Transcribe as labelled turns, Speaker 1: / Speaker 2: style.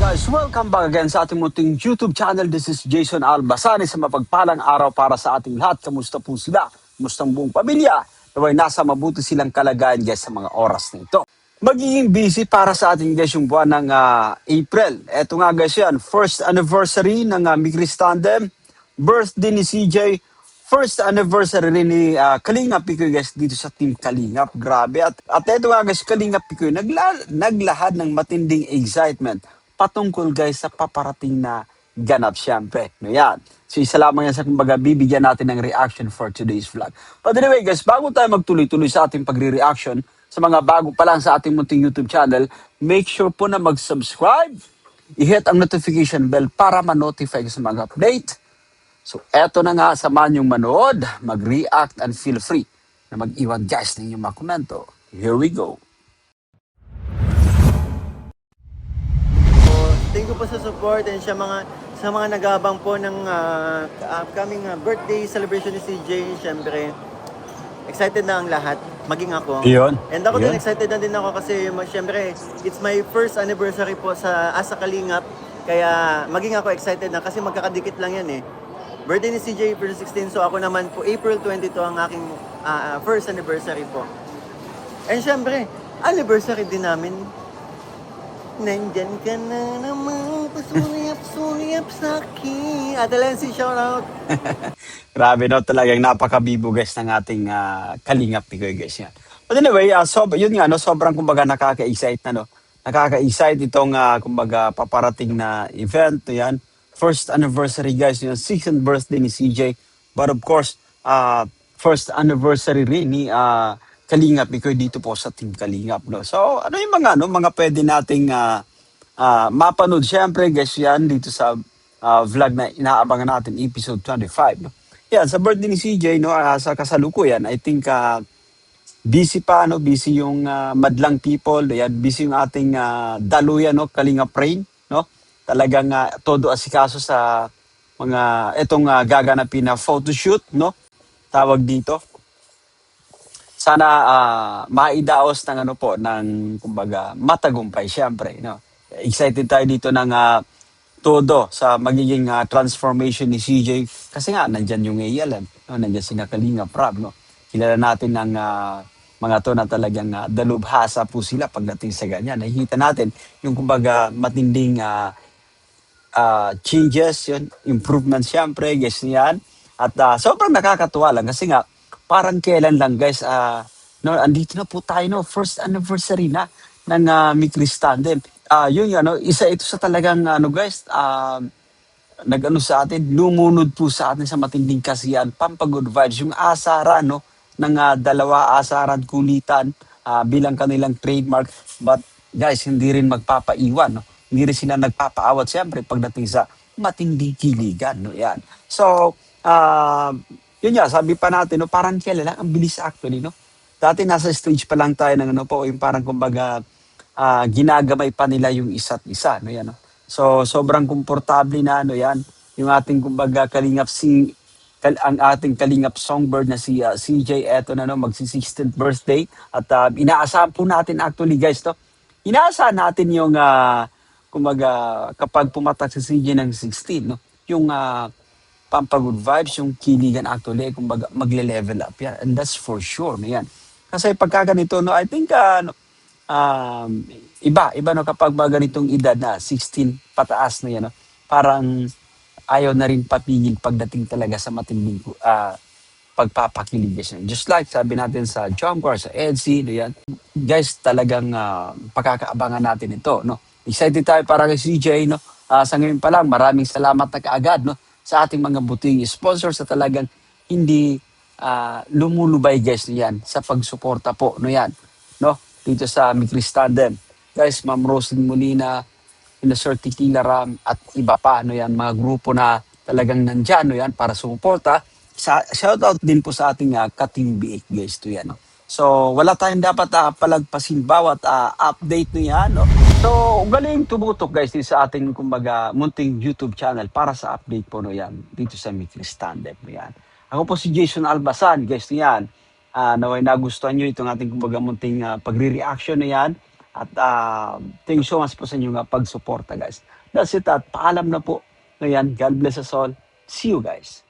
Speaker 1: guys, welcome back again sa ating munting YouTube channel. This is Jason Albasani sa mapagpalang araw para sa ating lahat. Kamusta po sila? Kamusta ang buong pamilya? Naway nasa mabuti silang kalagayan guys sa mga oras na ito. Magiging busy para sa ating guys yung buwan ng April. Eto nga guys yan, first anniversary ng Migris Tandem, birthday ni CJ, first anniversary rin ni Kalingap Picoy guys dito sa Team Kalingap. Grabe. At eto nga guys, Kalingap Picoy, naglahad ng matinding excitement patungkol guys sa paparating na ganap syempre. No yan. So isa lamang yan sa kumbaga bibigyan natin ng reaction for today's vlog. But anyway guys, bago tayo magtuloy-tuloy sa ating pagre-reaction sa mga bago pa lang sa ating munting YouTube channel, make sure po na mag-subscribe, i-hit ang notification bell para ma-notify sa mga update. So eto na nga, samahan yung manood, mag-react and feel free na mag-iwan guys ng inyong mga komento. Here we go.
Speaker 2: Thank you po sa support and sa mga nag-aabang po ng upcoming birthday celebration ni CJ. Siyempre, excited na ang lahat, maging ako.
Speaker 1: Iyon.
Speaker 2: And ako din excited na din ako kasi siyempre, it's my first anniversary po as a Kalingap. Kaya maging ako excited na kasi magkakadikit lang yan eh. Birthday ni CJ April 16, so ako naman po April 22 ang aking first anniversary po. And siyempre, anniversary din namin. Nandyan ka na naman, pasuliyap sa akin. Ate Lency, shout out.
Speaker 1: Grabe no, talagang napakabibo guys ng ating Kalingap Picoy guys yan. But anyway, yun nga no, sobrang kumbaga nakaka-excite na no. Nakaka-excite itong kumbaga paparating na event no yan. First anniversary guys, yung 6th birthday ni CJ. But of course, first anniversary rin ni Kalingap Picoy dito po sa Team Kalingap no. So ano yung mga pwede nating mapanood syempre guys yan dito sa vlog na inaabangan natin, episode 25. No? Yan, sa birthday ni CJ, no, sa kasalukuyan, I think busy pa, no, busy yung madlang people, yan, busy yung ating daluyan, no, Kalinga Prain, no, talagang todo asikaso sa mga, etong gaganapin na photoshoot, no, tawag dito. Sana maidaos ng ng kumbaga matagumpay syempre, no. Excited tayo dito ng todo sa magiging transformation ni CJ kasi nga nandyan yung ALM, no? Nandyan si Kalinga Prab, no? Kilala natin ng mga to na talagang dalubhasa po sila pagdating sa ganyan. Nakikita natin yung kumbaga matinding changes, yun, improvements syempre, guys yan. At sobrang nakakatuwa lang kasi nga parang kailan lang guys, no, andito na po tayo, no, first anniversary na ng Migris Tandem. Yun isa ito sa talagang guys, nag-ano sa atin, lumunod po sa atin sa matinding kasiyahan, pampagood vibes, yung asaran, no, ng dalawa asaran kulitan bilang kanilang trademark. But guys, hindi rin magpapaiwan, no? Hindi rin sila nagpapaawat siyempre pagdating sa matinding kiligan, no, yan. So, yun nga, sabi pa natin, no, parang kailan lang, ang bilis actually, no. Dati nasa stage pa lang tayo ng yung parang kumbaga, ginagamay pa nila yung isa't isa, no yan. No? So sobrang komportable na yan, yung ating kumbaga ang ating Kalingap Songbird na si CJ, eto na no, magsi-16th birthday at inaasahan po natin actually guys to. Inaasahan natin yung kumbaga kapag pumatak si CJ ng 16 no, yung pampagood vibes, yung kiligan actually kumbaga magle-level up yan, and that's for sure no yan. Kasi pagka ganito no, I think iba no kapag ganitong edad na 16 pataas na yan, no? Parang ayaw na rin papigil pagdating talaga sa matinding pagpapakilig. Just like sabi natin sa Jomcar, sa EDC, no yan. Guys, talagang pagkakaabangan natin ito, no. Excited tayo para kay CJ, no. Sa ngayon pa lang, maraming salamat na kaagad, no, sa ating mga buting sponsors sa talagang hindi lumulubay guys no yan sa pagsuporta po no yan, no, dito sa Migris Tandem. Guys, Ma'am Roslyn Molina, Sir Titila Ram, at iba pa, no yan, mga grupo na talagang nandyan, no yan, para sumuporta. Shoutout din po sa ating Kating Biik, guys, to yan, no. So, wala tayong dapat palagpasin bawat update no yan, no. So, galing tumutok, guys, dito sa ating, kumbaga, munting YouTube channel para sa update po, no yan, dito sa Migris Tandem, no yan. Ako po si Jason Albasan, guys, no yan. Naway nagustuhan nyo itong ating kumbaga munting pagre-reaction na yan. At thank you so much po sa inyong pagsuporta guys. That's it at paalam na po. Ngayon, God bless us all. See you guys.